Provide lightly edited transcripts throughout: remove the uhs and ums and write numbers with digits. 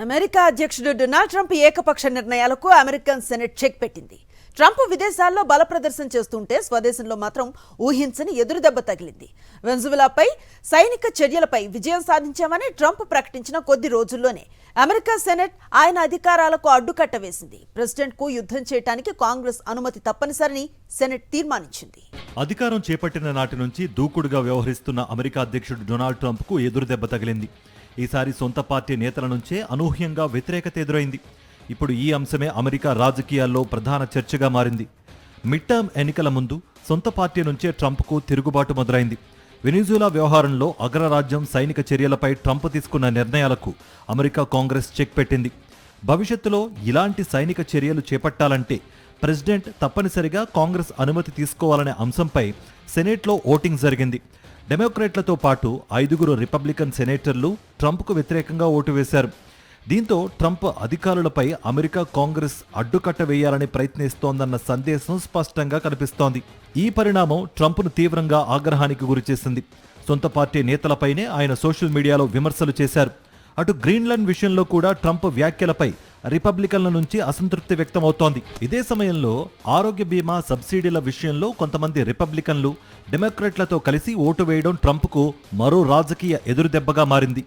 America అధ్యక్షుడు Donald Trump ఏకపక్ష నిర్ణయాలకు అమెరికన్ సెనెట్ చెక్ పెట్టింది. ట్రంప్ విదేశాల్లో బల ప్రదర్శన చేస్తుంటే స్వదేశంలో మాత్రం ఊహించని ఎదురుదెబ్బ తగిలింది. వెనుజులాపై సైనిక చర్యలపై విజయం సాధించామని ట్రంప్ ప్రకటించిన కొద్ది రోజుల్లోనే అమెరికా సెనెట్ ఆయన అధికారాలకు అడ్డుకట్ట వేసింది. ప్రెసిడెంట్కు యుద్ధం చేయడానికి కాంగ్రెస్ అనుమతి తప్పనిసరిని సెనెట్ తీర్మానించింది. అధికారం చేపట్టిన నాటి నుంచి దూకుడుగా వ్యవహరిస్తున్న అమెరికా అధ్యక్షుడు డొనాల్డ్ ట్రంప్కు ఎదురుదెబ్బ తగిలింది. ఈసారి సొంత పార్టీ నేతల నుంచే అనూహ్యంగా వ్యతిరేకత ఎదురైంది. ఇప్పుడు ఈ అంశమే అమెరికా రాజకీయాల్లో ప్రధాన చర్చగా మారింది. మిడ్ టర్మ్ ఎన్నికల ముందు సొంత పార్టీ నుంచే ట్రంప్కు తిరుగుబాటు మొదలైంది. వెనిజులా వ్యవహారంలో అగ్రరాజ్యం సైనిక చర్యలపై ట్రంప్ తీసుకున్న నిర్ణయాలకు అమెరికా కాంగ్రెస్ చెక్ పెట్టింది. భవిష్యత్తులో ఇలాంటి సైనిక చర్యలు చేపట్టాలంటే ప్రెసిడెంట్ తప్పనిసరిగా కాంగ్రెస్ అనుమతి తీసుకోవాలనే అంశంపై సెనేట్లో ఓటింగ్ జరిగింది. డెమోక్రాట్లతో పాటు 5 రిపబ్లికన్ సెనేటర్లు ట్రంప్కు వ్యతిరేకంగా ఓటు వేశారు. దీంతో ట్రంప్ అధికారులపై అమెరికా కాంగ్రెస్ అడ్డుకట్ట వేయాలని ప్రయత్నిస్తోందన్న సందేశం స్పష్టంగా కనిపిస్తోంది. ఈ పరిణామం ట్రంప్ను తీవ్రంగా ఆగ్రహానికి గురిచేసింది. సొంత పార్టీ నేతలపైనే ఆయన సోషల్ మీడియాలో విమర్శలు చేశారు. అటు గ్రీన్లాండ్ విషయంలో కూడా ట్రంప్ వ్యాఖ్యలపై రిపబ్లికన్ల నుంచి అసంతృప్తి వ్యక్తమవుతోంది. ఇదే సమయంలో ఆరోగ్య బీమా సబ్సిడీల విషయంలో కొంతమంది రిపబ్లికన్లు డెమోక్రాట్లతో కలిసి ఓటు వేయడం ట్రంప్కు మరో రాజకీయ ఎదురుదెబ్బగా మారింది.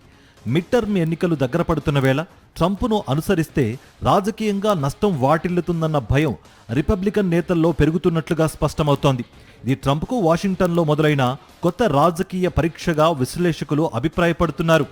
మిడ్ టర్మ్ ఎన్నికలు దగ్గర పడుతున్న వేళ ట్రంప్ను అనుసరిస్తే రాజకీయంగా నష్టం వాటిల్లుతుందన్న భయం రిపబ్లికన్ నేతల్లో పెరుగుతున్నట్లుగా స్పష్టమవుతోంది. ఇది ట్రంప్కు వాషింగ్టన్లో మొదలైన కొత్త రాజకీయ పరీక్షగా విశ్లేషకులు అభిప్రాయపడుతున్నారు.